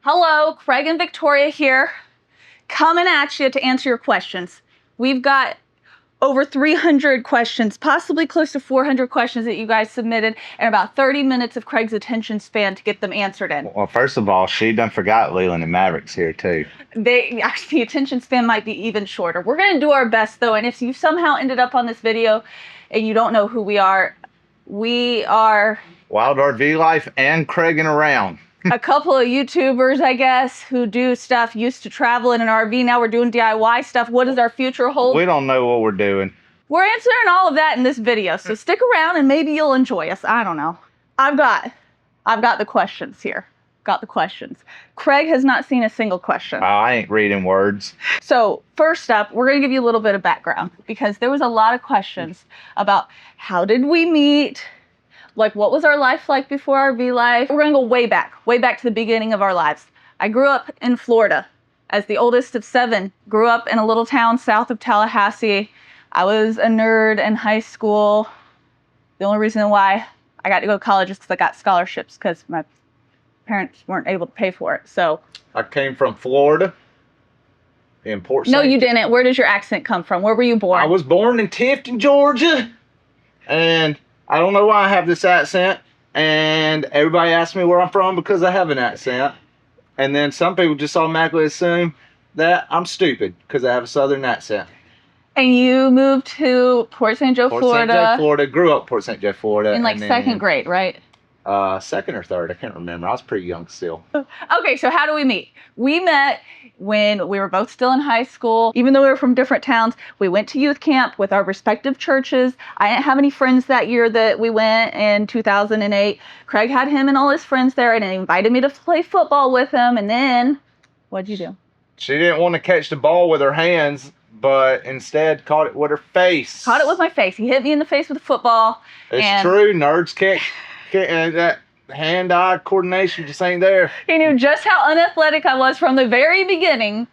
Hello, Craig and Victoria here, coming at you to answer your questions. We've got over 300 questions, possibly close to 400 questions that you guys submitted, and about 30 minutes of Craig's attention span to get them answered in. Well, first of all, she done forgot Leland and Maverick's here too. The attention span might be even shorter. We're going to do our best though, and if you somehow ended up on this video and you don't know who we are Wild RV Life and Craiging Around. a couple of YouTubers, I guess, who do stuff, used to travel in an RV. Now we're doing DIY stuff. What does our future hold? We don't know what we're doing. We're answering all of that in this video, so stick around and maybe you'll enjoy us. I don't know. I've got the questions here. Got the questions. Craig has not seen a single question. I ain't reading words. So first up, we're going to give you a little bit of background because there was a lot of questions about how did we meet? Like, what was our life like before RV life? We're going to go way back to the beginning of our lives. I grew up in Florida as the oldest of 7. Grew up in a little town south of Tallahassee. I was a nerd in high school. The only reason why I got to go to college is because I got scholarships because my parents weren't able to pay for it. So I came from Florida in Port St. No, you didn't. Where does your accent come from? Where were you born? I was born in Tifton, Georgia. And I don't know why I have this accent, and everybody asks me where I'm from because I have an accent. And then some people just automatically assume that I'm stupid because I have a southern accent. And you moved to Port St. Joe, Florida. Port St. Joe, Florida. Grew up Port St. Joe, Florida. In like second grade, right? Second or third, I can't remember. I was pretty young still. Okay, so how do we meet? We met when we were both still in high school. Even though we were from different towns, we went to youth camp with our respective churches. I didn't have any friends that year that we went in 2008. Craig had him and all his friends there, and he invited me to play football with him. And then, what'd you do? She didn't want to catch the ball with her hands, but instead caught it with her face. Caught it with my face. He hit me in the face with a football. It's true. Nerds kick. That hand-eye coordination just ain't there. He knew just how unathletic I was from the very beginning,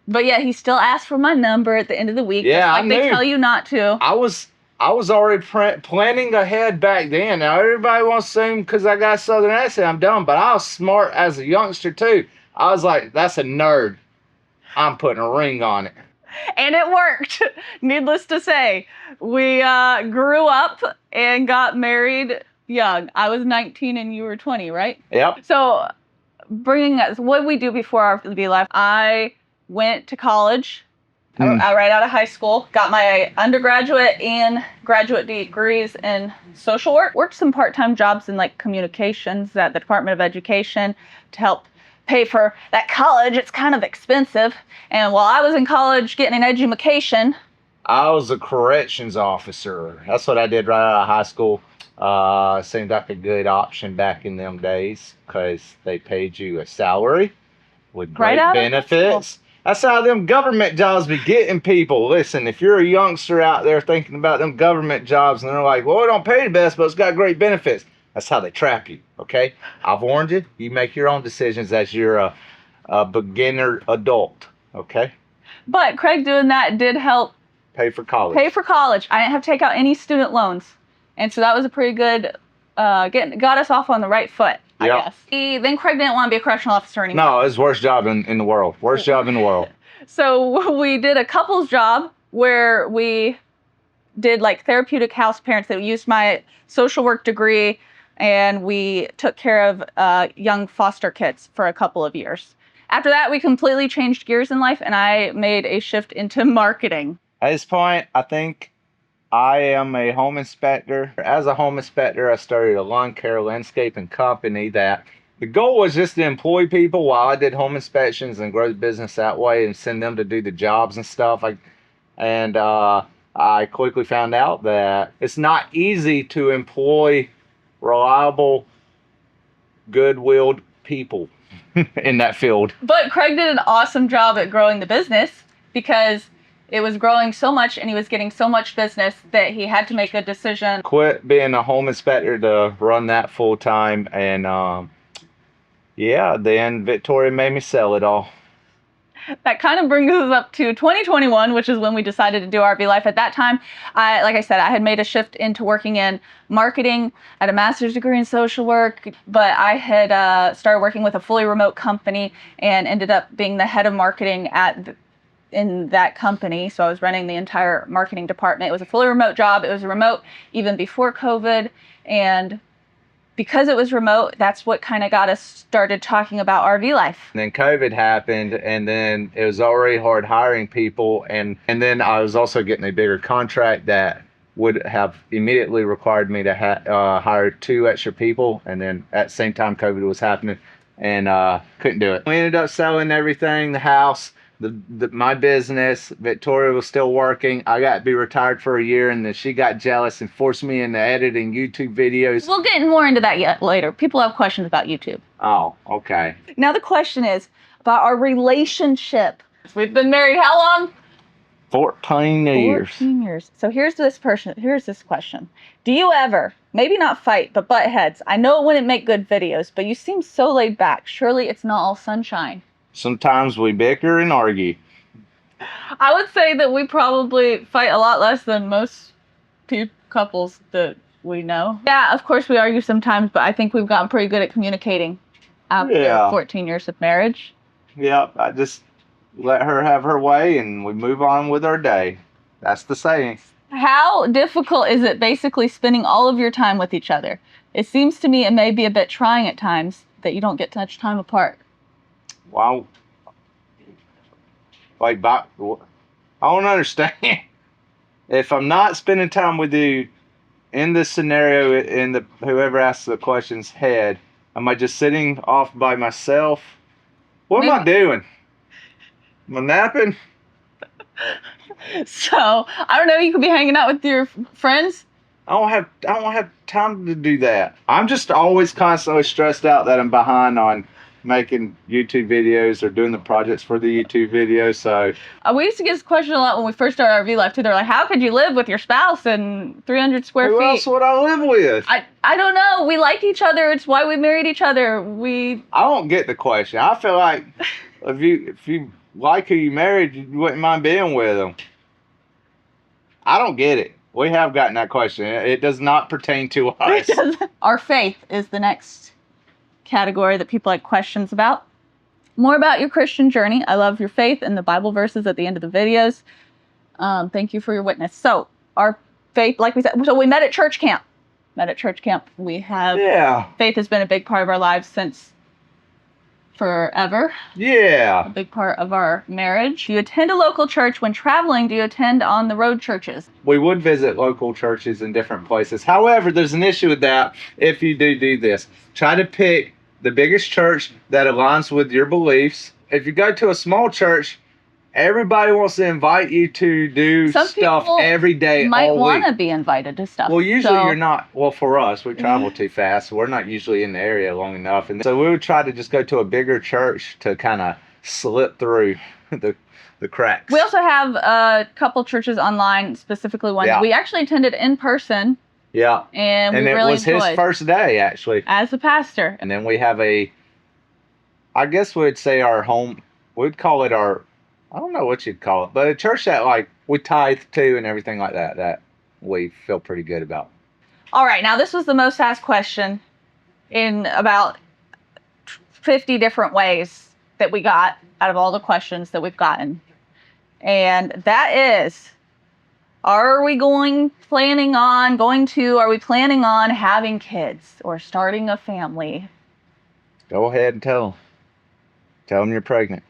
but yet he still asked for my number at the end of the week. Yeah, like they tell you not to. I was already planning ahead back then. Now everybody wants to assume because I got a southern accent I'm dumb, but I was smart as a youngster too. I was like, that's a nerd. I'm putting a ring on it. And it worked. Needless to say, we grew up and got married young. I was 19 and you were 20, right? Yep. So bringing us, what did we do before our RV life? I went to college right out of high school, got my undergraduate and graduate degrees in social work, worked some part-time jobs in like communications at the Department of Education to help pay for that college. It's kind of expensive. And while I was in college getting an education, I was a corrections officer. That's what I did right out of high school. Seemed like a good option back in them days because they paid you a salary with great benefits. That's how them government jobs be getting people. Listen, if you're a youngster out there thinking about them government jobs and they're like, well, it don't pay the best, but it's got great benefits. That's how they trap you, okay? I've warned you. You make your own decisions as you're a beginner adult, okay? But Craig doing that did help pay for college. I didn't have to take out any student loans. And so that was a pretty good, got us off on the right foot, I guess. Then Craig didn't want to be a correctional officer anymore. No, it was the worst job in the world. Worst job in the world. So we did a couple's job where we did like therapeutic house parents that used my social work degree, and we took care of young foster kids for a couple of years. After that, we completely changed gears in life, and I made a shift into marketing. At this point, I think I am a home inspector. As a home inspector, I started a lawn care landscaping company that the goal was just to employ people while I did home inspections and grow the business that way and send them to do the jobs and stuff. I quickly found out that it's not easy to employ reliable, good-willed people in that field. But Craig did an awesome job at growing the business because it was growing so much and he was getting so much business that he had to make a decision. Quit being a home inspector to run that full time. And then Victoria made me sell it all. that kind of brings us up to 2021, which is when we decided to do RV life. At that time, like I said, I had made a shift into working in marketing. I had a master's degree in social work, but I had started working with a fully remote company and ended up being the head of marketing in that company. So I was running the entire marketing department. It was a fully remote job. It was remote even before COVID. And because it was remote, that's what kind of got us started talking about RV life. And then COVID happened, and then it was already hard hiring people. And then I was also getting a bigger contract that would have immediately required me to hire 2 extra people. And then at the same time, COVID was happening, and couldn't do it. We ended up selling everything, the house, my business. Victoria was still working. I got to be retired for a year, and then she got jealous and forced me into editing YouTube videos. We'll get more into that yet later. People have questions about YouTube. Oh, okay. Now the question is about our relationship. We've been married how long? 14 years. 14 years. So here's this question. Do you ever, maybe not fight, but butt heads? I know it wouldn't make good videos, but you seem so laid back. Surely it's not all sunshine. Sometimes we bicker and argue. I would say that we probably fight a lot less than most couples that we know. Yeah, of course we argue sometimes, but I think we've gotten pretty good at communicating after 14 years of marriage. Yeah, I just let her have her way and we move on with our day. That's the saying. How difficult is it basically spending all of your time with each other? It seems to me it may be a bit trying at times that you don't get much time apart. Wow. I don't understand. If I'm not spending time with you in this scenario, in the whoever asks the question's head, am I just sitting off by myself? What am I doing? Am I napping? So, I don't know, you could be hanging out with your friends. I don't have time to do that. I'm just always constantly stressed out that I'm behind on making YouTube videos or doing the projects for the YouTube videos. So we used to get this question a lot when we first started RV life too. They're like, how could you live with your spouse in 300 square feet? Who else would I live with? I don't know. We like each other. It's why we married each other. I don't get the question. I feel like if you like who you married, you wouldn't mind being with them. I don't get it. We have gotten that question. It does not pertain to us. Our faith is the next category that people like questions about. More about your Christian journey. I love your faith and the Bible verses at the end of the videos. Thank you for your witness. So our faith, like we said, so we met at church camp. We have, faith has been a big part of our lives since forever. Yeah. A big part of our marriage. Do you attend a local church? When traveling, do you attend on the road churches? We would visit local churches in different places. However, there's an issue with that if you do this. Try to pick the biggest church that aligns with your beliefs. If you go to a small church, everybody wants to invite you to do stuff every day, might all week. Want to be invited to stuff. Well, usually you're not. Well, for us, we travel too fast, so we're not usually in the area long enough. And so we would try to just go to a bigger church to kind of slip through the cracks. We also have a couple churches online, specifically one we actually attended in person. Yeah. And we really enjoyed. It was his first day, actually. As a pastor. And then we have I guess we'd say our home, we'd call it our, I don't know what you'd call it, but a church that like we tithe to and everything like that we feel pretty good about. All right. Now, this was the most asked question in about 50 different ways that we got out of all the questions that we've gotten. And that is, are we planning on having kids or starting a family? Go ahead and tell them. Tell them you're pregnant.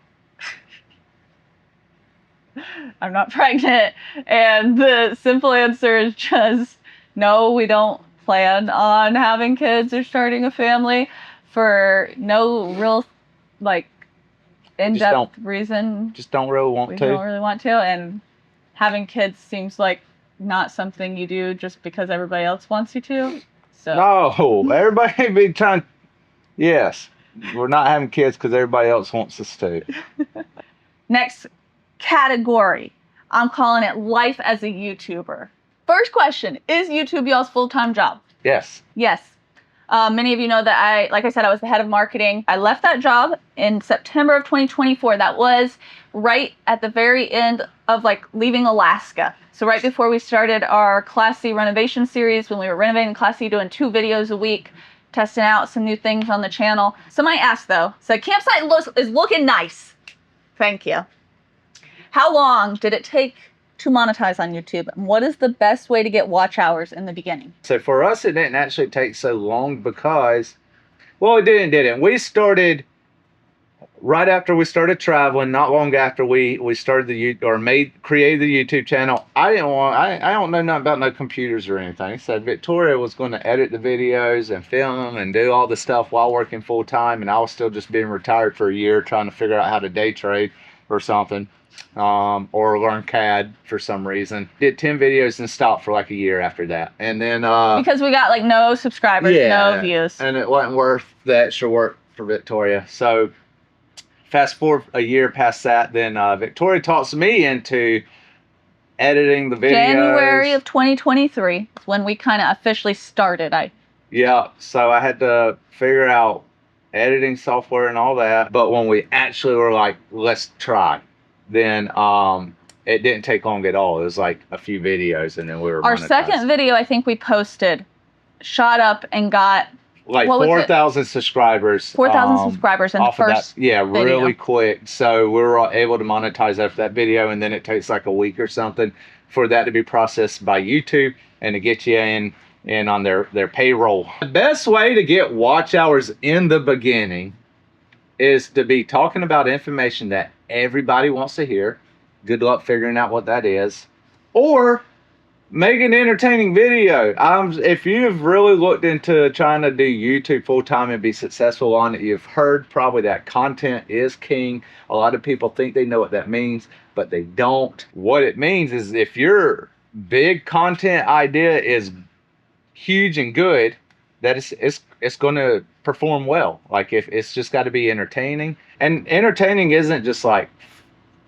I'm not pregnant. And the simple answer is just, no, we don't plan on having kids or starting a family for no real, in-depth reason. Just don't really want to. We don't really want to. And having kids seems like not something you do just because everybody else wants you to. So no, everybody be trying. Yes, we're not having kids because everybody else wants us to. Next category, I'm calling it life as a YouTuber. First question, is YouTube y'all's full-time job? Yes. Yes. Many of you know that like I said, I was the head of marketing. I left that job in September of 2024. That was right at the very end of like leaving Alaska. So right before we started our Class C renovation series, when we were renovating Class C, doing 2 videos a week, testing out some new things on the channel. Somebody asked though, so campsite is looking nice. Thank you. How long did it take to monetize on YouTube? And what is the best way to get watch hours in the beginning? So for us, it didn't actually take so long because, well, it didn't. We started right after we started traveling, not long after we started created the YouTube channel. I don't know nothing about no computers or anything. So Victoria was going to edit the videos and film and do all the stuff while working full time, and I was still just being retired for a year trying to figure out how to day trade or something. Or learn CAD for some reason. Did 10 videos and stopped for like a year after that. And then because we got like no subscribers, no views. And it wasn't worth the extra work for Victoria. So fast forward a year past that, then Victoria talks me into editing the videos. January of 2023 is when we kind of officially started. Yeah, so I had to figure out editing software and all that. But when we actually were like, let's try, then it didn't take long at all. It was like a few videos, and then we were our monetized. Second video I think we posted shot up and got like 4,000 subscribers. 4,000 subscribers in the first video. Really quick. So we were able to monetize after that video, and then it takes like a week or something for that to be processed by YouTube and to get you in on their payroll. The best way to get watch hours in the beginning is to be talking about information that everybody wants to hear. Good luck figuring out what that is. Or make an entertaining video. If you've really looked into trying to do YouTube full time and be successful on it, you've heard probably that content is king. A lot of people think they know what that means, but they don't. What it means is if your big content idea is huge and good, that it's going to perform well. Like if it's just got to be entertaining, and entertaining isn't just like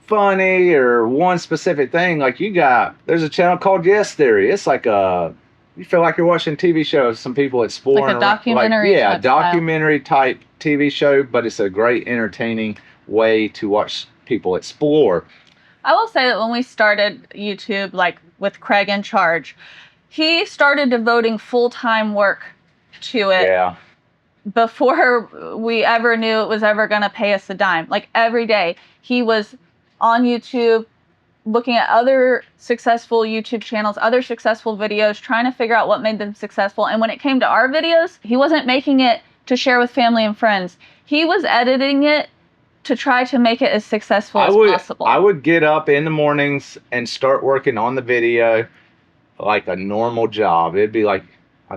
funny or one specific thing. Like there's a channel called Yes Theory. It's like you feel like you're watching a TV show. Some people exploring like a documentary. Documentary type TV show, but it's a great entertaining way to watch people explore. I will say that when we started YouTube, like with Craig in charge, he started devoting full-time work to it. Yeah. Before we ever knew it was ever going to pay us a dime. Like every day he was on YouTube looking at other successful YouTube channels, other successful videos, trying to figure out what made them successful. And when it came to our videos, he wasn't making it to share with family and friends. He was editing it to try to make it as successful as possible. I would get up in the mornings and start working on the video like a normal job. It'd be like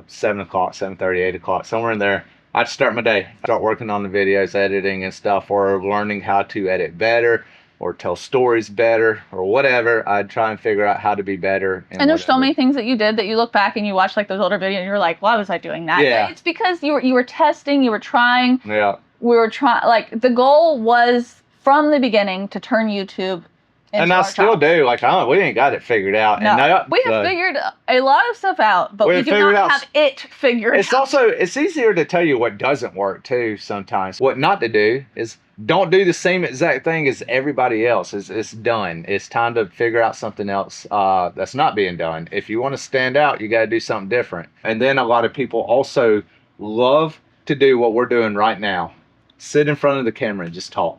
7 o'clock, 7:30, 8 o'clock, somewhere in there. I'd start my day, start working on the videos, editing and stuff, or learning how to edit better, or tell stories better, or whatever. I'd try and figure out how to be better. And there's so many things that you did that you look back and you watch like those older videos and you're like, why was I doing that? Yeah. It's because you were testing, you were trying. Yeah. We were trying, like the goal was from the beginning to turn YouTube into and I still do. Like, we ain't got it figured out. No, and we have figured a lot of stuff out, but we do not have it figured out. It's easier to tell you what doesn't work too sometimes. What not to do is don't do the same exact thing as everybody else. It's done. It's time to figure out something else that's not being done. If you want to stand out, you got to do something different. And then a lot of people also love to do what we're doing right now. Sit in front of the camera and just talk.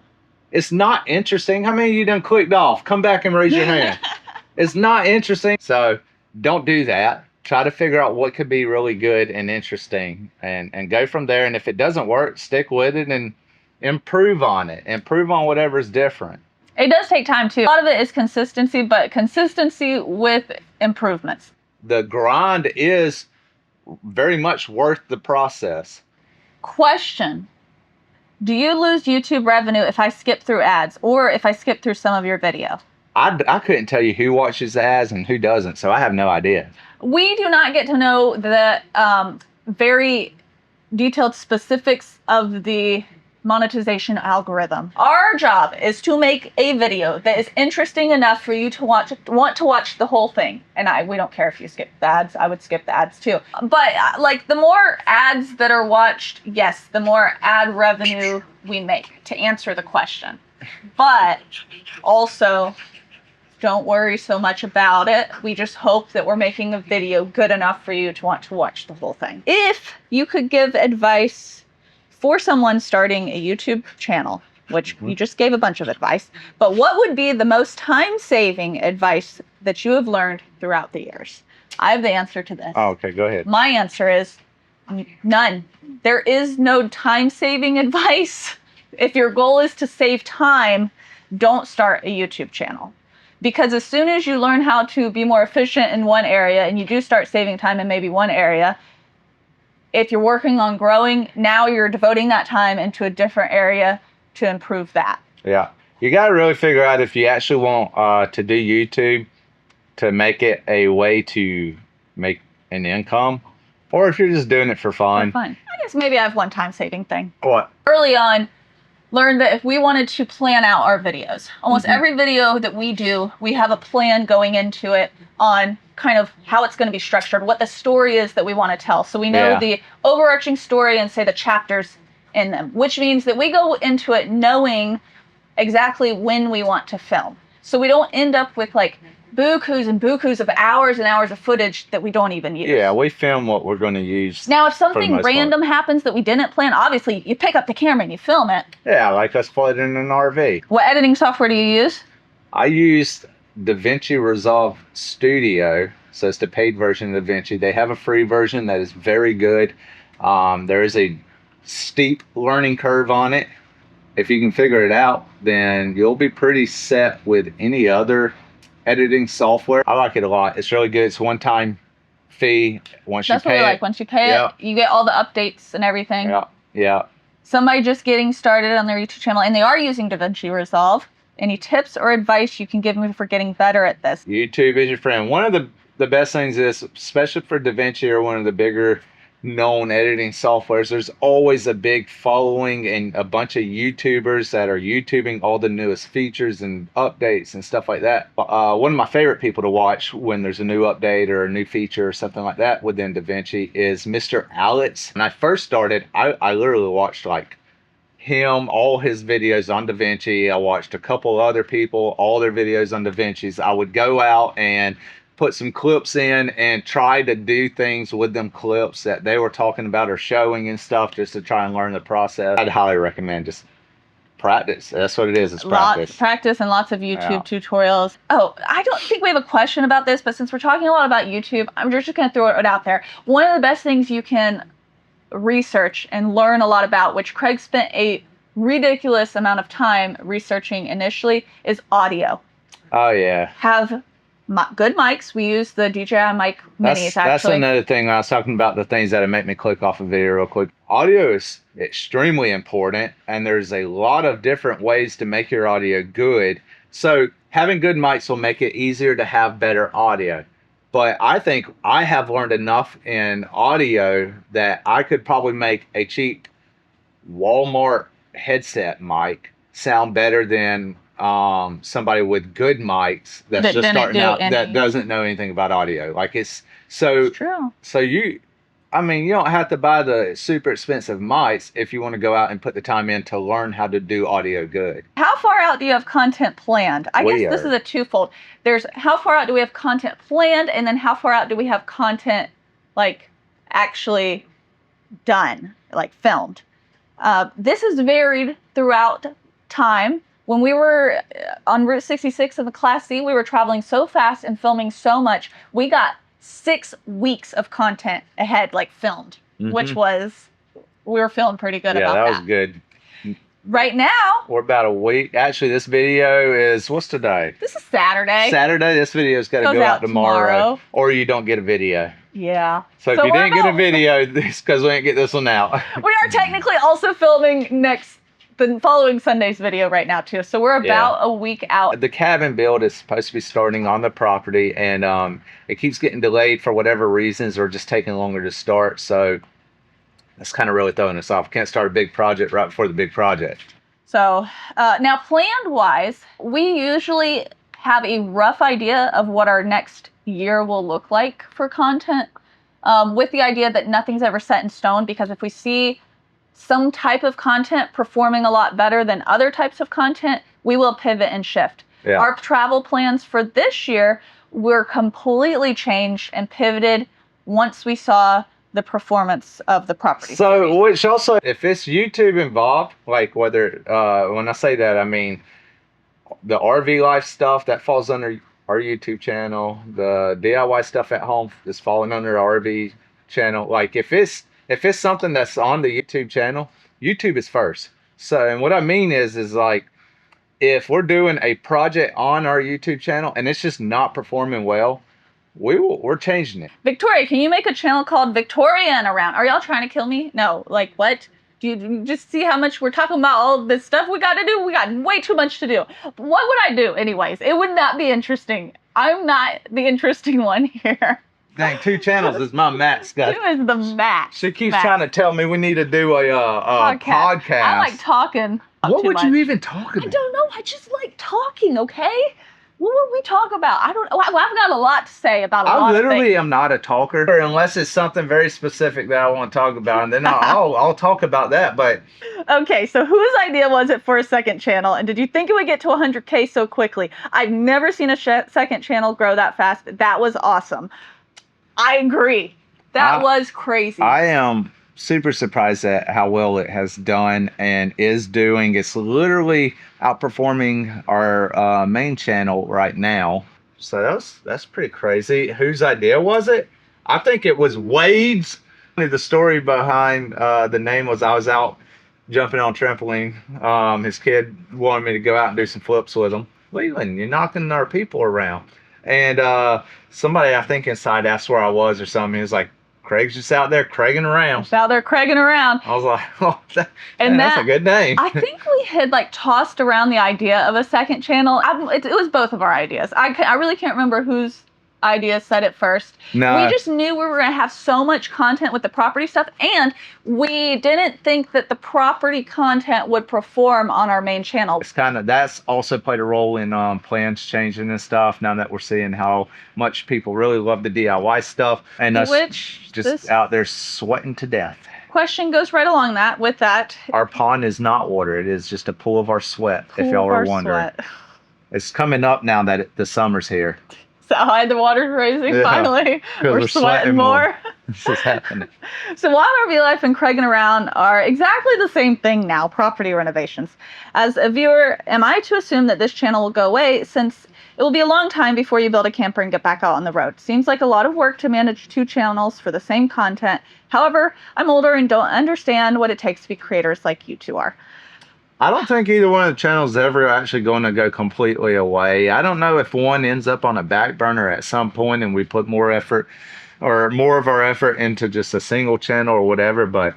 It's not interesting. How many of you done clicked off? Come back and raise your hand. It's not interesting. So don't do that. Try to figure out what could be really good and interesting and go from there. And if it doesn't work, stick with it and improve on it. Improve on whatever's different. It does take time too. A lot of it is consistency, but consistency with improvements. The grind is very much worth the process. Question. Do you lose YouTube revenue if I skip through ads or if I skip through some of your video? I couldn't tell you who watches ads and who doesn't, so I have no idea. We do not get to know the very detailed specifics of the monetization algorithm. Our job is to make a video that is interesting enough for you to want to watch the whole thing. And we don't care if you skip the ads. I would skip the ads too. But like the more ads that are watched, yes, the more ad revenue we make, to answer the question. But also, don't worry so much about it. We just hope that we're making a video good enough for you to want to watch the whole thing. If you could give advice for someone starting a YouTube channel, which you just gave a bunch of advice, but what would be the most time-saving advice that you have learned throughout the years? I have the answer to this. Oh, okay, go ahead. My answer is none. There is no time-saving advice. If your goal is to save time, don't start a YouTube channel. Because as soon as you learn how to be more efficient in one area and you do start saving time in maybe one area, if you're working on growing, now you're devoting that time into a different area to improve that. Yeah. You got to really figure out if you actually want to do YouTube to make it a way to make an income, or if you're just doing it for fun. I guess maybe I have one time-saving thing. What? Early on, learned that if we wanted to plan out our videos, almost every video that we do, we have a plan going into it on kind of how it's going to be structured, what the story is that we want to tell. So we know the overarching story and say the chapters in them, which means that we go into it knowing exactly when we want to film. So we don't end up with like bukus and bukus of hours and hours of footage that we don't even use. Yeah, we film what we're going to use. Now, if something random happens that we didn't plan, obviously you pick up the camera and you film it. Yeah, like us floating in an RV. What editing software do you use? I used DaVinci Resolve Studio, so it's the paid version of DaVinci. They have a free version that is very good. There is a steep learning curve on it. If you can figure it out, then you'll be pretty set with any other editing software. I like it a lot. It's really good. It's a one-time fee. Once you pay That's what we like. Once you pay it, you get all the updates and everything. Yeah. Somebody just getting started on their YouTube channel, and they are using DaVinci Resolve. Any tips or advice you can give me for getting better at this? YouTube is your friend. One of the best things is, especially for DaVinci or one of the bigger known editing softwares, there's always a big following and a bunch of YouTubers that are YouTubing all the newest features and updates and stuff like that. One of my favorite people to watch when there's a new update or a new feature or something like that within DaVinci is Mr. Alex. When I first started, I literally watched like him, all his videos on DaVinci. I watched a couple other people, all their videos on DaVinci's. I would go out and put some clips in and try to do things with them clips that they were talking about or showing and stuff, just to try and learn the process. I'd highly recommend just practice. That's what it is. It's practice. Practice and lots of YouTube tutorials. Oh, I don't think we have a question about this, but since we're talking a lot about YouTube, I'm just going to throw it out there. One of the best things you can research and learn a lot about, which Craig spent a ridiculous amount of time researching initially, is audio. Oh, yeah. Have good mics. We use the DJI mic minis, actually. That's another thing. I was talking about the things that make me click off a video real quick. Audio is extremely important, and there's a lot of different ways to make your audio good. So having good mics will make it easier to have better audio. But I think I have learned enough in audio that I could probably make a cheap Walmart headset mic sound better than somebody with good mics that's just starting out that doesn't know anything about audio. Like it's true. So you don't have to buy the super expensive mics if you want to go out and put the time in to learn how to do audio good. How far out do you have content planned? I guess this is a twofold. There's how far out do we have content planned, and then how far out do we have content like actually done, like filmed. This has varied throughout time. When we were on Route 66 in the Class C, we were traveling so fast and filming so much. We got 6 weeks of content ahead, like filmed, which was, we were feeling pretty good about that. Yeah, that was good. Right now, we're about a week. Actually, this video is, what's today? This is Saturday. This video's got to go out tomorrow, or you don't get a video. Yeah. So if you didn't get a video, it's because we didn't get this one out. We are technically also filming the following Sunday's video right now too. So we're about a week out. The cabin build is supposed to be starting on the property, and it keeps getting delayed for whatever reasons, or just taking longer to start. So That's kind of really throwing us off. Can't start a big project right before the big project. So now planned wise, we usually have a rough idea of what our next year will look like for content, with the idea that nothing's ever set in stone, because if we see some type of content performing a lot better than other types of content, we will pivot and shift. Yeah. Our travel plans for this year were completely changed and pivoted once we saw the performance of the property. So, which also, if it's YouTube involved, like whether, when I say that, I mean the RV life stuff that falls under our YouTube channel, the DIY stuff at home is falling under our RV channel. Like if it's something that's on the YouTube channel, YouTube is first. So, and what I mean is like, if we're doing a project on our YouTube channel and it's just not performing well, we're changing it. Victoria, can you make a channel called Victoria and Around? Are y'all trying to kill me? No, like what? Do you just see how much we're talking about all this stuff we got to do? We got way too much to do. What would I do anyways? It would not be interesting. I'm not the interesting one here. Dang, 2 channels is my max, guys. 2 is the max. She keeps trying to tell me we need to do a podcast. I like talking. What would you even talk about? I don't know. I just like talking, okay? What would we talk about? I don't know. I've got a lot to say about a lot of things. I literally am not a talker unless it's something very specific that I want to talk about, and then I'll talk about that. But okay, so whose idea was it for a second channel, and did you think it would get to 100K so quickly? I've never seen a second channel grow that fast. That was awesome. I agree. That was crazy. I am super surprised at how well it has done and is doing. It's literally outperforming our main channel right now. So that's pretty crazy. Whose idea was it? I think it was Wade's. The story behind the name was I was out jumping on trampoline. His kid wanted me to go out and do some flips with him. Leland, you're knocking our people around. And somebody, I think inside asked where I was or something. He was like, Craig's just out there cragging around. Just out there cragging around. I was like, oh, that's a good name. I think we had like tossed around the idea of a second channel. It was both of our ideas. I really can't remember whose idea said it first. No. We just knew we were going to have so much content with the property stuff, and we didn't think that the property content would perform on our main channel. It's that's also played a role in plans changing and stuff. Now that we're seeing how much people really love the DIY stuff, and us just out there sweating to death. Question goes right along that. With that, our pond is not water; it is just a pool of our sweat. If y'all are wondering, it's coming up now that the summer's here. So high the water's raising, finally. We're sweating more. This is happening. So Wild RV Life and Craig and Around are exactly the same thing now, property renovations. As a viewer, am I to assume that this channel will go away, since it will be a long time before you build a camper and get back out on the road? Seems like a lot of work to manage 2 channels for the same content. However, I'm older and don't understand what it takes to be creators like you two are. I don't think either one of the channels is ever actually going to go completely away. I don't know if one ends up on a back burner at some point and we put more effort or more of our effort into just a single channel or whatever, but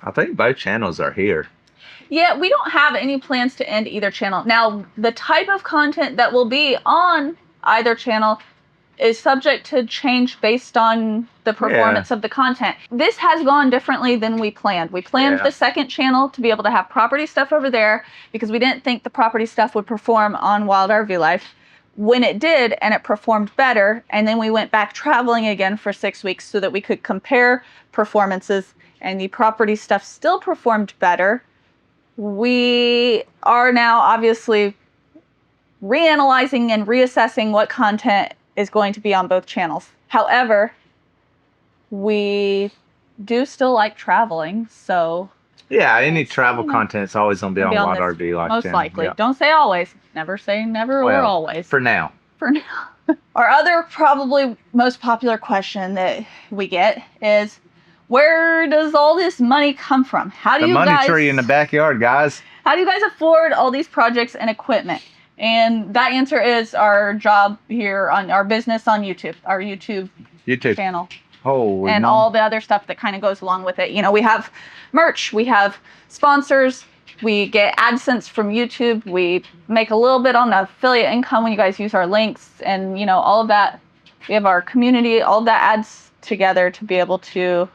I think both channels are here. Yeah, we don't have any plans to end either channel. Now, the type of content that will be on either channel is subject to change based on the performance of the content. This has gone differently than we planned. We planned the second channel to be able to have property stuff over there because we didn't think the property stuff would perform on Wild RV Life. When it did, and it performed better, and then we went back traveling again for 6 weeks so that we could compare performances, and the property stuff still performed better. We are now obviously reanalyzing and reassessing what content is going to be on both channels. However, we do still like traveling, so... Yeah, any travel content's always going to be on Wild RV Life. Most likely. Yeah. Don't say always. Never say never or always. For now. For now. Our other probably most popular question that we get is, where does all this money come from? How do you guys... The money tree in the backyard, guys. How do you guys afford all these projects and equipment? And that answer is our job here on our business on YouTube, our YouTube channel. Oh, and all the other stuff that kind of goes along with it. You know, we have merch, we have sponsors, we get AdSense from YouTube, we make a little bit on affiliate income when you guys use our links, and you know, all of that. We have our community, all of that adds together to be able to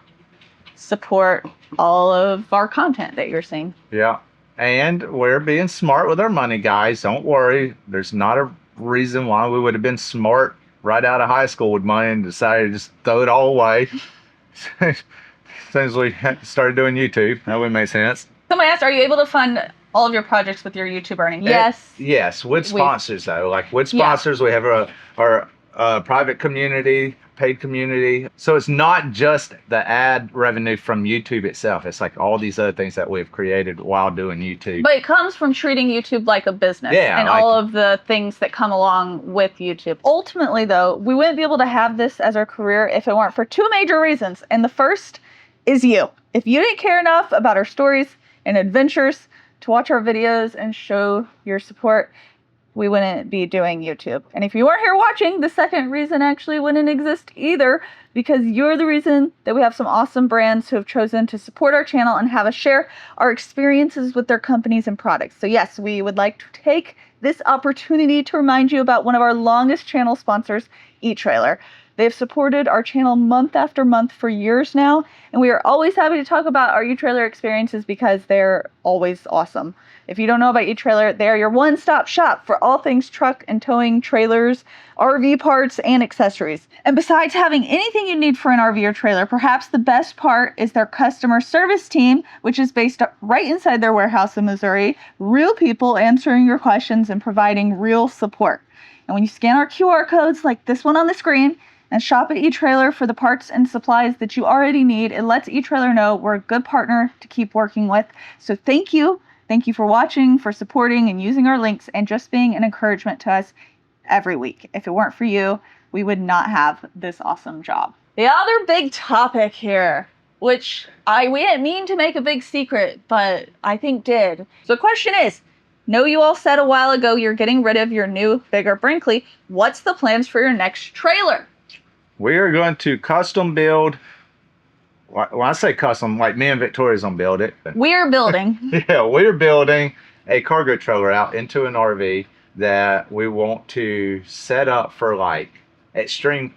support all of our content that you're seeing. Yeah. And we're being smart with our money, guys. Don't worry. There's not a reason why we would have been smart right out of high school with money and decided to just throw it all away. Since we started doing YouTube, that would make sense. Somebody asked, are you able to fund all of your projects with your YouTube earnings? Yes. Yes, with sponsors though. Like with sponsors, we have our private community, paid community. So it's not just the ad revenue from YouTube itself. It's like all these other things that we've created while doing YouTube. But it comes from treating YouTube like a business and like, all of the things that come along with YouTube. Ultimately though, we wouldn't be able to have this as our career if it weren't for two major reasons. And the first is you. If you didn't care enough about our stories and adventures to watch our videos and show your support, we wouldn't be doing YouTube. And if you weren't here watching, the second reason actually wouldn't exist either, because you're the reason that we have some awesome brands who have chosen to support our channel and have us share our experiences with their companies and products. So yes, we would like to take this opportunity to remind you about one of our longest channel sponsors, eTrailer. They've supported our channel month after month for years now, and we are always happy to talk about our eTrailer experiences because they're always awesome. If you don't know about eTrailer, they are your one-stop shop for all things truck and towing, trailers, RV parts, and accessories. And besides having anything you need for an RV or trailer, perhaps the best part is their customer service team, which is based right inside their warehouse in Missouri. Real people answering your questions and providing real support. And when you scan our QR codes like this one on the screen, and shop at eTrailer for the parts and supplies that you already need, it lets eTrailer know we're a good partner to keep working with. So thank you. Thank you for watching, for supporting and using our links, and just being an encouragement to us every week. If it weren't for you, we would not have this awesome job. The other big topic here, which we didn't mean to make a big secret, but I think did. So the question is, know you all said a while ago you're getting rid of your new, bigger Brinkley. What's the plans for your next trailer? We are going to custom build. When I say custom, like me and Victoria's gonna build it. We're building. Yeah, we're building a cargo trailer out into an RV that we want to set up for like extreme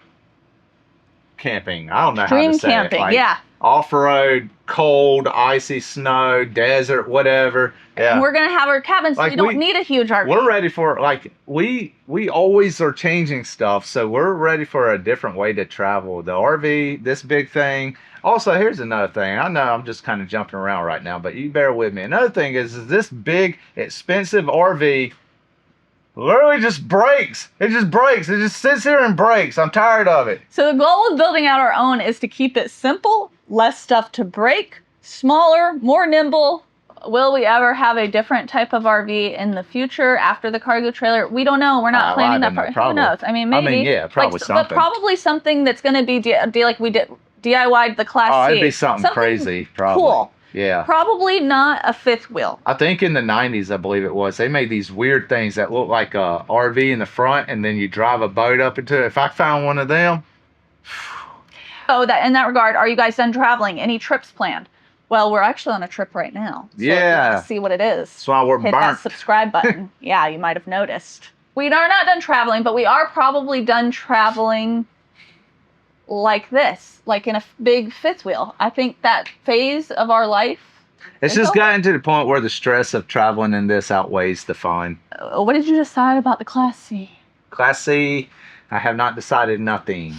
camping. I don't know how to say extreme camping, it. Like, yeah. Off-road, cold, icy snow, desert, whatever. Yeah. And we're gonna have our cabin, so like we don't need a huge RV. We're ready for, like, we always are changing stuff, so we're ready for a different way to travel. The RV, this big thing. Also, here's another thing. I know I'm just kind of jumping around right now, but you bear with me. Another thing is this big, expensive RV literally just breaks. It just breaks. It just sits here and breaks. I'm tired of it. So the goal of building out our own is to keep it simple, less stuff to break, smaller, more nimble. Will we ever have a different type of RV in the future after the cargo trailer? We don't know. We're not planning that part. Who knows? I mean, maybe. Yeah, probably something. But probably something that's going to be like we did DIY'd the Class C. Oh, it'd be something crazy, probably. Cool. Yeah. Probably not a fifth wheel. I think in the 90s, I believe it was, they made these weird things that look like a RV in the front, and then you drive a boat up into it. If I found one of them. Oh, that in that regard, are you guys done traveling? Any trips planned? Well, we're actually on a trip right now. So yeah. If you want to see what it is. That's why we're hit burnt. That subscribe button. Yeah, you might have noticed. We are not done traveling, but we are probably done traveling like this, like in a big fifth wheel. I think that phase of our life. It's just gotten to the point where the stress of traveling in this outweighs the fun. What did you decide about the Class C? Class C, I have not decided nothing.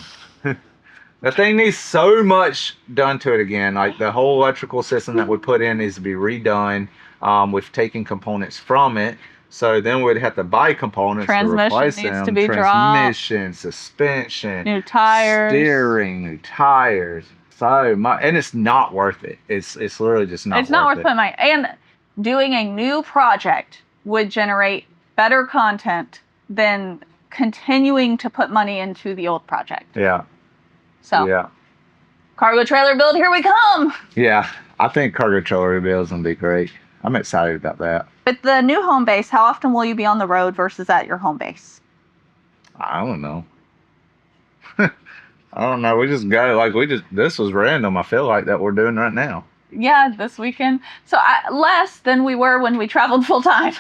The thing needs so much done to it again. Like the whole electrical system that we put in needs to be redone. We've taken components from it. So then we'd have to buy components to replace them. Needs to be Transmission, suspension, new tires, steering, new tires. So much, and it's not worth it. It's literally just not. It's not worth putting money. And doing a new project would generate better content than continuing to put money into the old project. Yeah. So. Yeah. Cargo trailer build, here we come. Yeah, I think cargo trailer build is gonna be great. I'm excited about that. With the new home base, how often will you be on the road versus at your home base? I don't know. I don't know. We just got it. Like this was random. I feel like that we're doing right now. Yeah, this weekend. So less than we were when we traveled full time.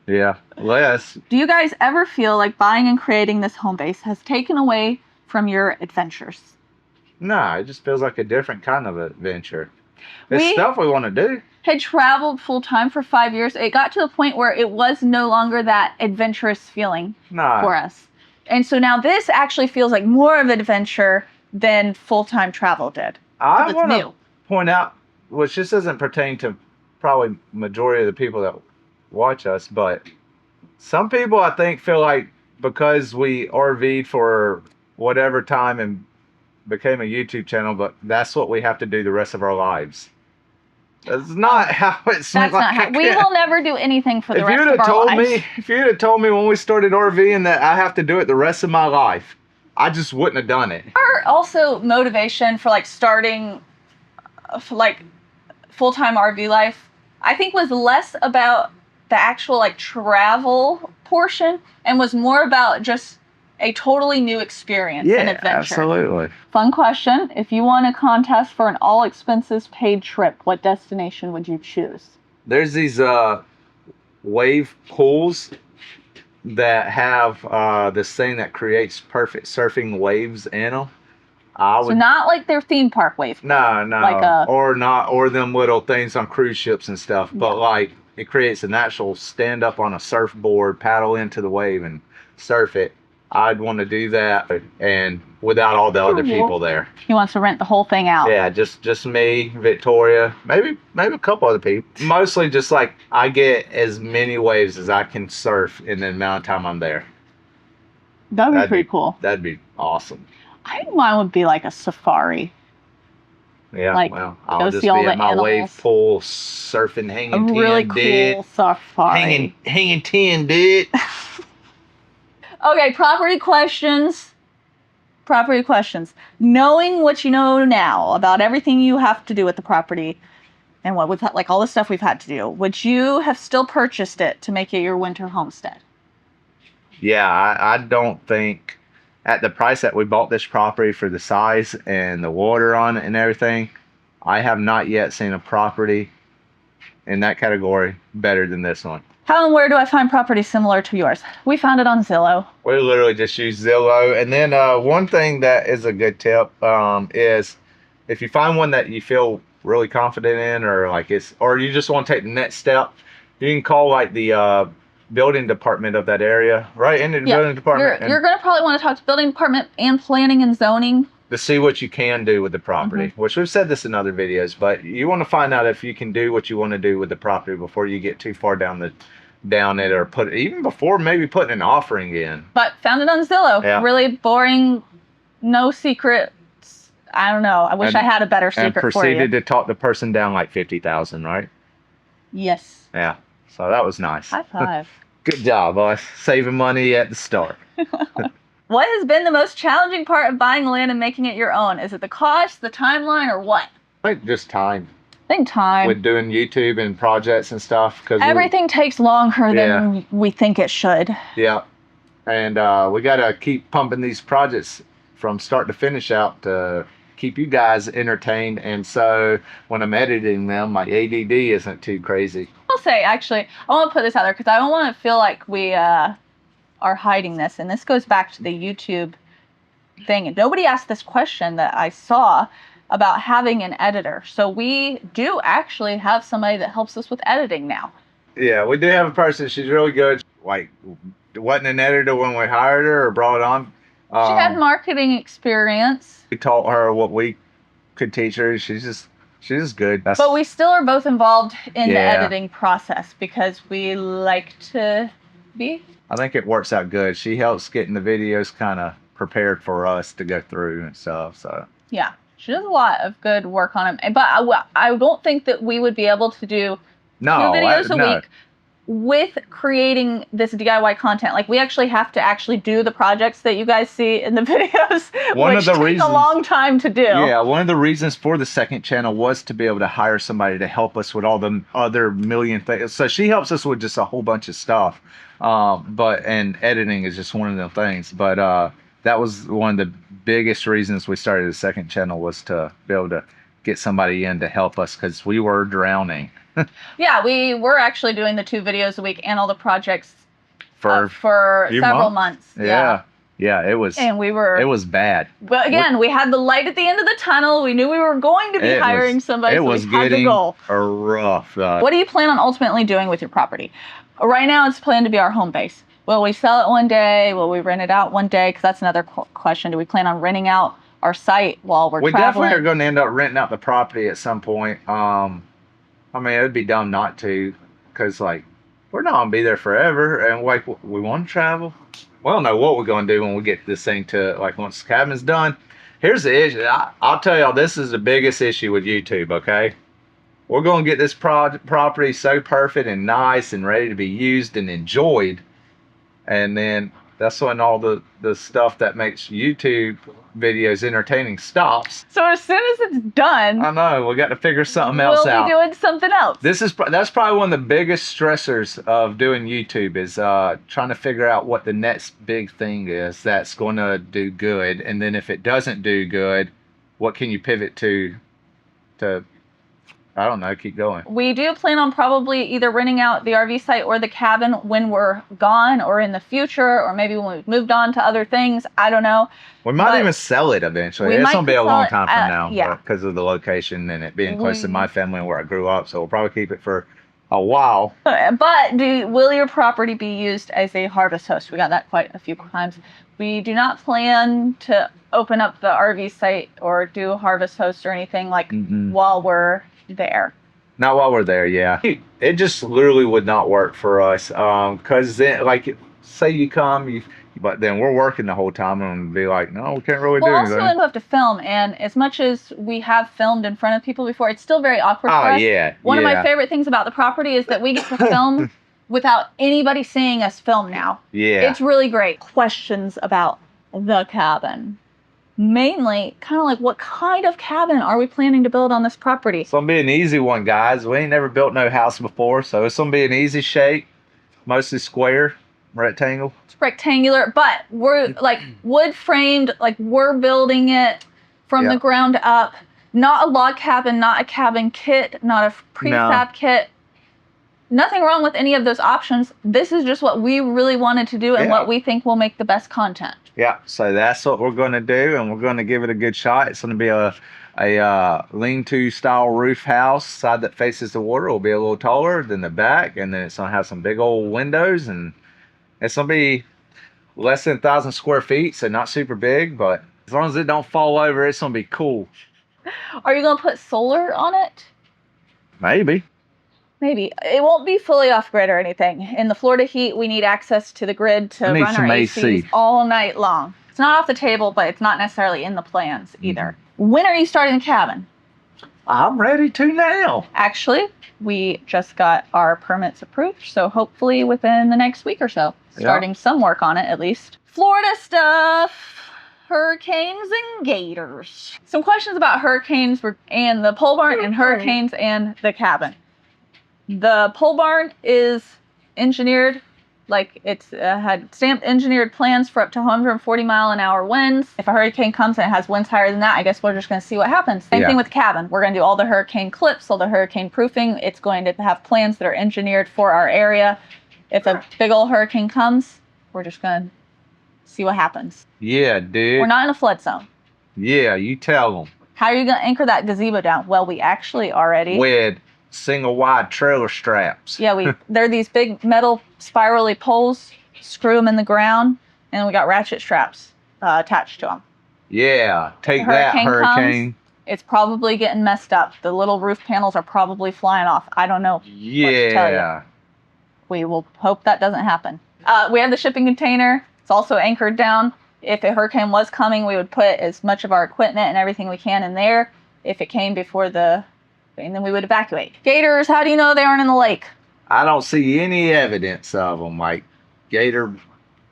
Yeah, less. Do you guys ever feel like buying and creating this home base has taken away from your adventures? No, it just feels like a different kind of adventure. It's We stuff we want to do. had traveled full time for 5 years. It got to the point where it was no longer that adventurous feeling Nah, for us. And so now this actually feels like more of an adventure than full-time travel did. I It's want to new. point out, which this doesn't pertain to probably majority of the people that watch us, but some people I think feel like because we RV'd for whatever time and became a YouTube channel, but that's what we have to do the rest of our lives. That's not how it's. That's not how we will never do anything for the If rest you'd of have our told lives. me, if you'd have told me when we started RVing that I have to do it the rest of my life, I just wouldn't have done it. Our also motivation for like starting like full-time RV life, I think was less about the actual like travel portion and was more about just a totally new experience and adventure. Absolutely. Fun question. If you won a contest for an all expenses paid trip, what destination would you choose? There's these wave pools that have this thing that creates perfect surfing waves in them. So not like their theme park wave. No, Like or them little things on cruise ships and stuff. But Yeah. like it creates an actual stand up on a surfboard, paddle into the wave and surf it. I'd want to do that, and without all the other people there. He wants to rent the whole thing out. Yeah, just me, Victoria, maybe a couple other people. Mostly just like I get as many waves as I can surf in the amount of time I'm there. That'd be pretty cool. That'd be awesome. I think mine would be like a safari. Yeah, Like, well, go I'll just see be all at the my animals. wave pool, surfing, A hanging really 10 cool dead. safari. Hanging 10 dead. Okay, property questions. Property questions. Knowing what you know now about everything you have to do with the property and what we've had, like all the stuff we've had to do, would you have still purchased it to make it your winter homestead? Yeah, I don't think at the price that we bought this property for the size and the water on it and everything, I have not yet seen a property in that category better than this one. How and where do I find property similar to yours? We found it on Zillow. We literally just use Zillow. And then one thing that is a good tip is if you find one that you feel really confident in, or you just want to take the next step, you can call like the building department of that area, right? In the building department. You're going to probably want to talk to building department and planning and zoning to see what you can do with the property, which we've said this in other videos, but you want to find out if you can do what you want to do with the property before you get too far down it, or even before maybe putting an offering in. But found it on Zillow. Yeah. Really boring, no secrets. I don't know. I wish I had a better secret and for you. proceeded to talk the person down like 50,000, right? Yes. Yeah. So that was nice. High five. Good job, boss. Saving money at the start. What has been the most challenging part of buying land and making it your own? Is it the cost, the timeline, or what? I think just time. I think time. With doing YouTube and projects and stuff. Everything takes longer than we think it should. Yeah. And we got to keep pumping these projects from start to finish out to keep you guys entertained. And so when I'm editing them, my ADD isn't too crazy. I'll say, actually, I want to put this out there because I don't want to feel like we are hiding this. And this goes back to the YouTube thing. And nobody asked this question that I saw about having an editor. So we do actually have somebody that helps us with editing now. Yeah, we do have a person. She's really good. Like, wasn't an editor when we hired her or brought on. She had marketing experience. We taught her what we could teach her. She's just good. But we still are both involved in the editing process because we like to be. I think it works out good. She helps getting the videos kind of prepared for us to go through and stuff. So yeah, she does a lot of good work on them. But I don't think that we would be able to do 2 videos a week with creating this DIY content. Like, we actually have to do the projects that you guys see in the videos, which take a long time to do. Yeah, one of the reasons for the second channel was to be able to hire somebody to help us with all the other million things. So she helps us with just a whole bunch of stuff. And editing is just one of the things. But that was one of the biggest reasons we started the second channel, was to be able to get somebody in to help us because we were drowning. Yeah, we were actually doing the 2 videos a week and all the projects for several months. Yeah. Yeah, it was. And we were. It was bad. But again, we had the light at the end of the tunnel. We knew we were going to be hiring somebody. It so was we had the getting goal. rough. What do you plan on ultimately doing with your property? Right now, it's planned to be our home base. Will we sell it one day? Will we rent it out one day? Because that's another question. Do we plan on renting out our site while we're traveling? We definitely are going to end up renting out the property at some point. I mean, it would be dumb not to, because like we're not going to be there forever, and like we want to travel. We don't know what we're going to do when we get this thing to, like, once the cabin's done. Here's the issue. I'll tell y'all, this is the biggest issue with YouTube, okay? We're going to get this property so perfect and nice and ready to be used and enjoyed. And then that's when all the stuff that makes YouTube videos entertaining stops. So as soon as it's done, I know, we got to figure something else out. We'll be doing something else. That's probably one of the biggest stressors of doing YouTube is trying to figure out what the next big thing is that's going to do good, and then if it doesn't do good, what can you pivot to I don't know, keep going. We do plan on probably either renting out the RV site or the cabin when we're gone, or in the future, or maybe when we've moved on to other things. I don't know. We might even sell it eventually. It's going to be a long time from now. Yeah. Because of the location and it being close to my family and where I grew up. So we'll probably keep it for a while. But will your property be used as a harvest host? We got that quite a few times. We do not plan to open up the RV site or do a harvest host or anything like while we're there. Not while we're there, yeah. It just literally would not work for us. Because then, like, say you come, but then we're working the whole time and be like, no, we can't really do anything. Also, we have to film, and as much as we have filmed in front of people before, it's still very awkward for us. Yeah. One of my favorite things about the property is that we get to film without anybody seeing us film now. Yeah. It's really great. Questions about the cabin. Mainly, kind of like, what kind of cabin are we planning to build on this property? It's going to be an easy one, guys. We ain't never built no house before, so it's going to be an easy shape, mostly square, rectangle. It's rectangular, but we're like wood framed, like we're building it from the ground up. Not a log cabin, not a cabin kit, not a prefab kit. Nothing wrong with any of those options. This is just what we really wanted to do and what we think will make the best content. Yeah, so that's what we're going to do, and we're going to give it a good shot. It's going to be a lean-to style roof house. Side that faces the water will be a little taller than the back, and then it's going to have some big old windows, and it's going to be less than 1,000 square feet, so not super big, but as long as it don't fall over, it's going to be cool. Are you going to put solar on it? Maybe. Maybe. It won't be fully off-grid or anything. In the Florida heat, we need access to the grid to run our ACs all night long. It's not off the table, but it's not necessarily in the plans either. When are you starting the cabin? I'm ready to now. Actually, we just got our permits approved, so hopefully within the next week or so. Starting some work on it, at least. Florida stuff. Hurricanes and gators. Some questions about hurricanes and the pole barn and hurricanes and the cabin. The pole barn is engineered, like it's had stamped engineered plans for up to 140-mile-an-hour winds. If a hurricane comes and it has winds higher than that, I guess we're just going to see what happens. Same thing with the cabin. We're going to do all the hurricane clips, all the hurricane proofing. It's going to have plans that are engineered for our area. If a big old hurricane comes, we're just going to see what happens. Yeah, dude. We're not in a flood zone. Yeah, you tell them. How are you going to anchor that gazebo down? Well, we actually already... With single wide trailer straps. Yeah, they're these big metal spirally poles, screw them in the ground, and we got ratchet straps attached to them. Yeah, take that, hurricane. It's probably getting messed up. The little roof panels are probably flying off. I don't know what to tell you. We will hope that doesn't happen. We have the shipping container. It's also anchored down. If a hurricane was coming, we would put as much of our equipment and everything we can in there. If it came before and then we would evacuate. Gators, how do you know they aren't in the lake? I don't see any evidence of them, like gator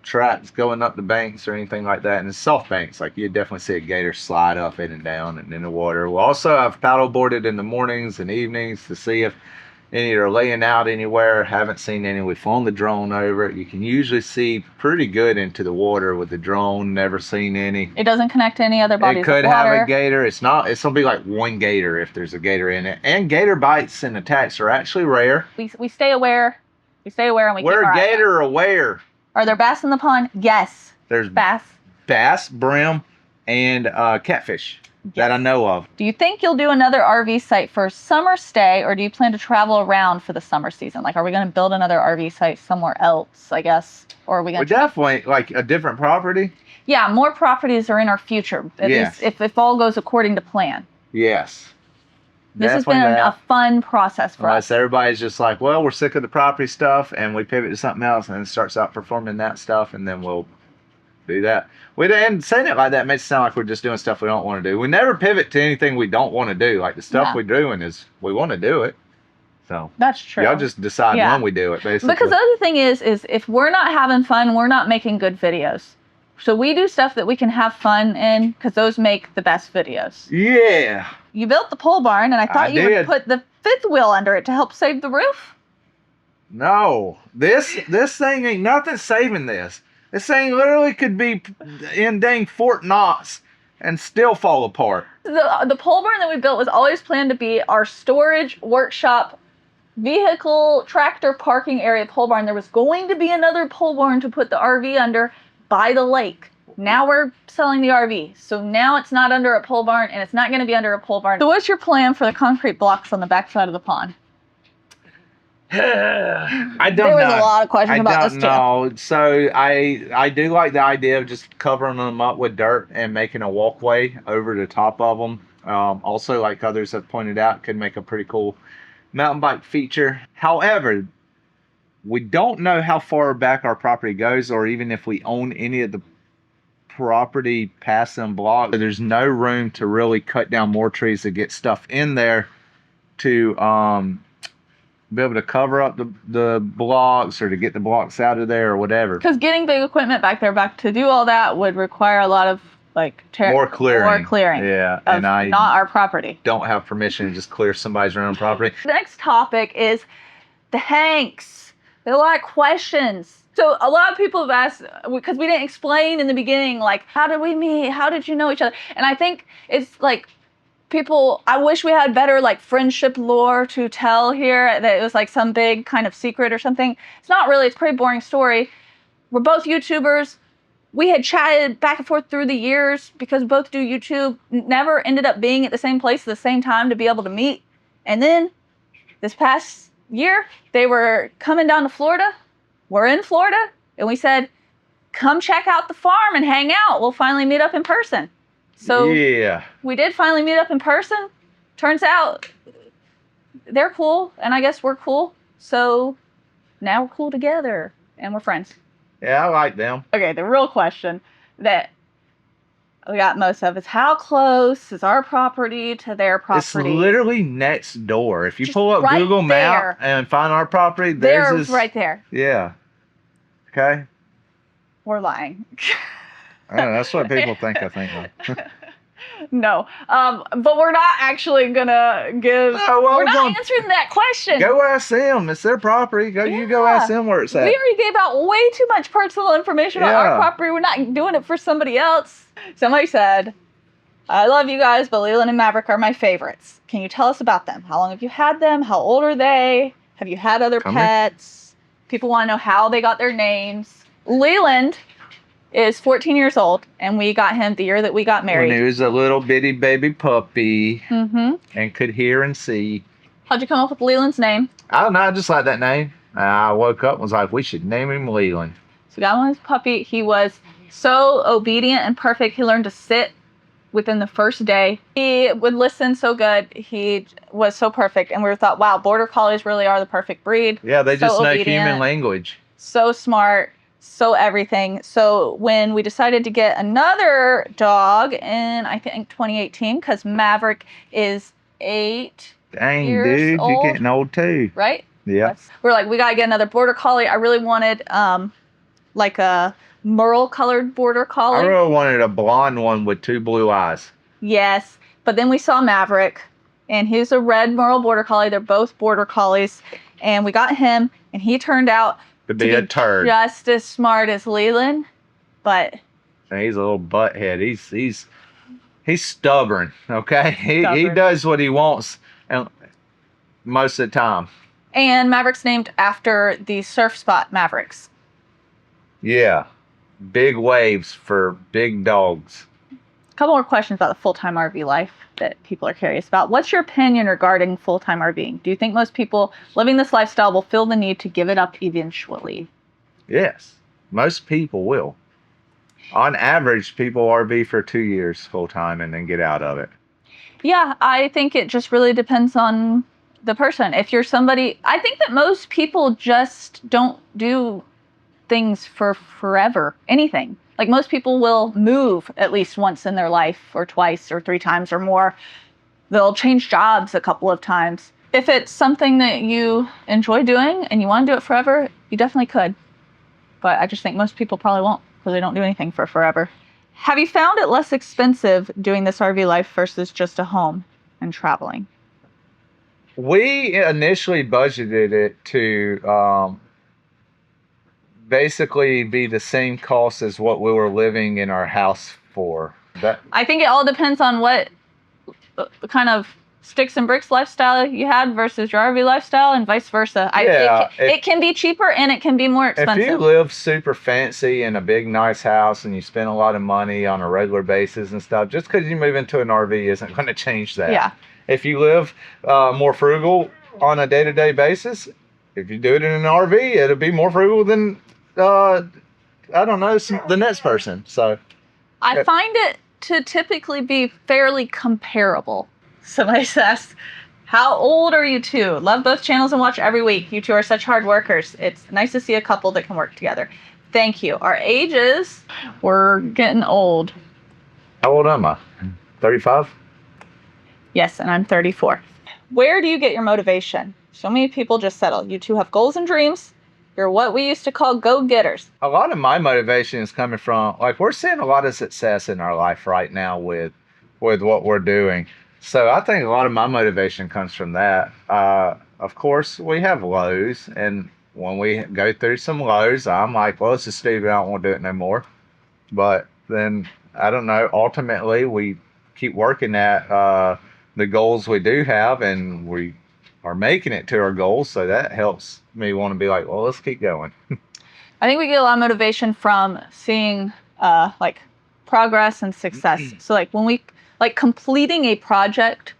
tracks going up the banks or anything like that. And it's soft banks, like you'd definitely see a gator slide up in and down and in the water. Well, also I've paddle boarded in the mornings and evenings to see if any are laying out anywhere. Haven't seen any. We've flown the drone over it. You can usually see pretty good into the water with the drone. Never seen any. It doesn't connect to any other bodies of water. It could have a gator. It's going to be like one gator if there's a gator in it. And gator bites and attacks are actually rare. We stay aware. We stay aware and we keep our We're eye out. gator aware. Are there bass in the pond? Yes. There's bass, brim, and catfish that I know of. Do you think you'll do another RV site for summer stay, or do you plan to travel around for the summer season? Like, are we going to build another RV site somewhere else, I guess? Or are we going to... definitely, like, a different property. Yeah, more properties are in our future, at least if all goes according to plan. Yes. This has been a fun process for us. Everybody's just like, well, we're sick of the property stuff, and we pivot to something else, and it starts out performing that stuff, and then we'll do that. And saying it like that makes it sound like we're just doing stuff we don't want to do. We never pivot to anything we don't want to do. Like, the stuff we're doing is we want to do it. So that's true. Y'all just decide when we do it, basically. Because the other thing is if we're not having fun, we're not making good videos. So we do stuff that we can have fun in, because those make the best videos. Yeah. You built the pole barn, and I thought you would put the fifth wheel under it to help save the roof. No, this thing ain't nothing saving this. This thing literally could be in dang Fort Knox and still fall apart. The pole barn that we built was always planned to be our storage, workshop, vehicle, tractor parking area pole barn. There was going to be another pole barn to put the RV under by the lake. Now we're selling the RV. So now it's not under a pole barn, and it's not going to be under a pole barn. So what's your plan for the concrete blocks on the backside of the pond? I don't know. There was a lot of questions about this too. I don't know. So I do like the idea of just covering them up with dirt and making a walkway over the top of them. Also, like others have pointed out, could make a pretty cool mountain bike feature. However, we don't know how far back our property goes, or even if we own any of the property past them blocks. There's no room to really cut down more trees to get stuff in there to be able to cover up the blocks, or to get the blocks out of there, or whatever. Because getting big equipment back there to do all that would require a lot of more clearing. Yeah, and I not our property. Don't have permission to just clear somebody's own property. The next topic is the Hanks. There are a lot of questions. So a lot of people have asked, because we didn't explain in the beginning, like, how did we meet? How did you know each other? And I think it's like, I wish we had better like friendship lore to tell here, that it was like some big kind of secret or something. It's not really. It's a pretty boring story. We're both YouTubers. We had chatted back and forth through the years because we both do YouTube. Never ended up being at the same place at the same time to be able to meet. And then this past year, they were coming down to Florida. We're in Florida. And we said, come check out the farm and hang out. We'll finally meet up in person. So yeah, we did finally meet up in person. Turns out they're cool, and I guess we're cool. So now we're cool together, and we're friends. Yeah, I like them. Okay, the real question that we got most of is, how close is our property to their property? It's literally next door. If you pull up right Google Map and find our property, there's right there. Yeah. Okay. We're lying. I don't know, that's what people think, I think. No, but we're not actually gonna give. No, well, we're not answering that question. Go ask them. It's their property. You go ask them where it's at. We already gave out way too much personal information about our property. We're not doing it for somebody else. Somebody said, "I love you guys, but Leland and Maverick are my favorites. Can you tell us about them? How long have you had them? How old are they? Have you had other pets?" People want to know how they got their names. Leland is 14 years old, and we got him the year that we got married. When he was a little bitty baby puppy, mm-hmm. and could hear and see. How'd you come up with Leland's name? I don't know, I just like that name. I woke up and was like, we should name him Leland. So we got him as a puppy. He was so obedient and perfect. He learned to sit within the first day. He would listen so good. He was so perfect. And we thought, wow, border collies really are the perfect breed. Yeah, they just know human language. So smart. So everything. So when we decided to get another dog in, I think, 2018, because Maverick is 8 Dang, years dude, old, you're getting old too. Right? Yeah. We're like, we got to get another border collie. I really wanted like a merle colored border collie. I really wanted a blonde one with 2 blue eyes. Yes. But then we saw Maverick, and he's a red merle border collie. They're both border collies. And we got him, and he turned out to be a turd. Just as smart as Leland, but he's a little butthead. He's stubborn. Okay, he does what he wants, and most of the time. And Maverick's named after the surf spot Mavericks. Yeah, big waves for big dogs. A couple more questions about the full-time RV life that people are curious about. What's your opinion regarding full-time RVing? Do you think most people living this lifestyle will feel the need to give it up eventually? Yes, most people will. On average, people RV for 2 years full-time and then get out of it. Yeah, I think it just really depends on the person. If you're somebody, I think that most people just don't do things for forever, anything. Like most people will move at least once in their life or twice or 3 times or more. They'll change jobs a couple of times. If it's something that you enjoy doing and you want to do it forever, you definitely could. But I just think most people probably won't because they don't do anything for forever. Have you found it less expensive doing this RV life versus just a home and traveling? We initially budgeted it to basically be the same cost as what we were living in our house for. I think it all depends on what kind of sticks and bricks lifestyle you had versus your RV lifestyle and vice versa. It can be cheaper and it can be more expensive. If you live super fancy in a big nice house and you spend a lot of money on a regular basis and stuff, just because you move into an RV isn't going to change that. Yeah. If you live more frugal on a day-to-day basis, if you do it in an RV, it'll be more frugal than, I don't know, the next person. So I find it to typically be fairly comparable. Somebody says, how old are you two? Love both channels and watch every week. You two are such hard workers. It's nice to see a couple that can work together. Thank you. Our ages, we're getting old. How old am I? 35? Yes, and I'm 34. Where do you get your motivation? So many people just settle. You two have goals and dreams. You're what we used to call go-getters. A lot of my motivation is coming from, like, we're seeing a lot of success in our life right now with what we're doing. So I think a lot of my motivation comes from that. Of course, we have lows, and when we go through some lows, I'm like, well, it's just stupid. I don't want to do it no more. But then, I don't know, ultimately, we keep working at the goals we do have, and we are making it to our goals. So that helps me want to be like, well, let's keep going. I think we get a lot of motivation from seeing like progress and success. So like when we completing a project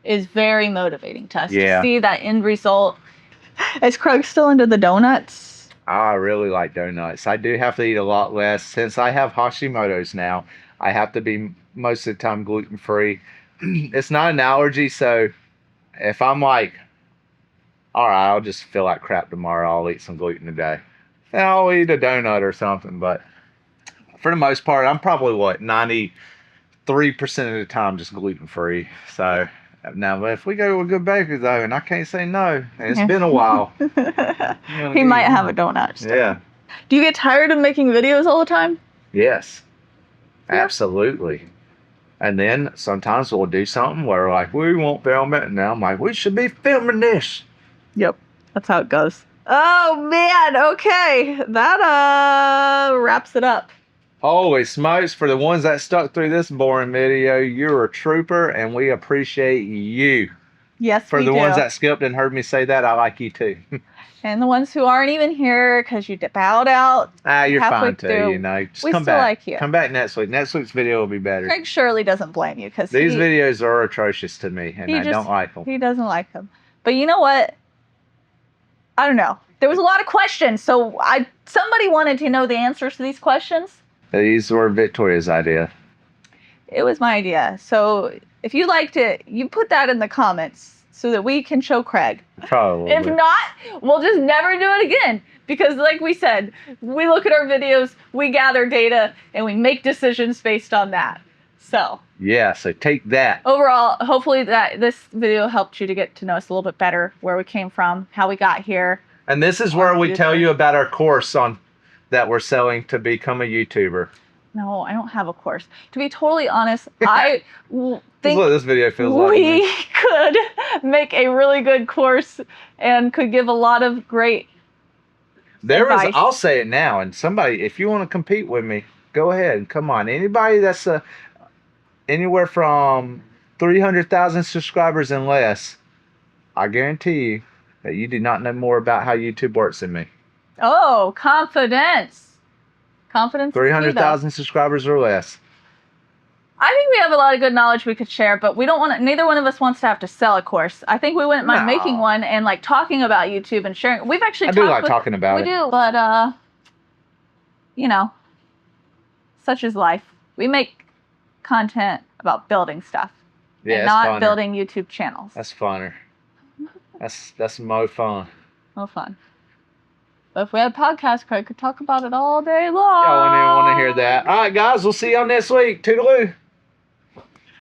is very motivating to us to see that end result. Is Craig still into the donuts? I really like donuts. I do have to eat a lot less. Since I have Hashimoto's now, I have to be most of the time gluten-free. It's not an allergy, so if I'm like, all right, I'll just feel like crap tomorrow, I'll eat some gluten today. And I'll eat a donut or something, but for the most part, I'm probably, 93% of the time just gluten-free. So now, if we go to a good bakery, though, and I can't say no, and it's been a while. He might have a donut. Still. Yeah. Do you get tired of making videos all the time? Yes, absolutely. And then sometimes we'll do something where like, we won't film it. And now I'm like, we should be filming this. Yep. That's how it goes. Oh, man. Okay. That wraps it up. Holy smokes. For the ones that stuck through this boring video, you're a trooper and we appreciate you. Yes, For the ones that skipped and heard me say that, I like you too. And the ones who aren't even here because you bowed out. You're fine too, through, you know. Just we come still back. like you. Come back next week. Next week's video will be better. Craig surely doesn't blame you because these videos are atrocious to me and I don't like them. He doesn't like them. But you know what? I don't know. There was a lot of questions, so somebody wanted to know the answers to these questions. These were Victoria's idea. It was my idea. So if you liked it, you put that in the comments so that we can show Craig. Probably. If not, we'll just never do it again. Because like we said, we look at our videos, we gather data, and we make decisions based on that. So. Yeah, so take that. Overall, hopefully that this video helped you to get to know us a little bit better, where we came from, how we got here. And this is where we tell you about our course that we're selling to become a YouTuber. No, I don't have a course. To be totally honest, I think this video feels like we could make a really good course and could give a lot of great advice. I'll say it now, and somebody, if you want to compete with me, go ahead and come on. Anybody that's anywhere from 300,000 subscribers and less, I guarantee you that you do not know more about how YouTube works than me. Oh, confidence. Confidence is key, though. 300,000 subscribers or less. I think we have a lot of good knowledge we could share, but we don't want to, neither one of us wants to have to sell a course. I think we wouldn't mind making one and like talking about YouTube and sharing. We've actually talking about it. We do, but you know, such is life. We make content about building stuff. Yeah, and not building YouTube channels. That's funner. That's more fun. More fun. But if we had a podcast, Craig could talk about it all day long. Y'all wouldn't even want to hear that. All right, guys, we'll see y'all next week. Toodaloo.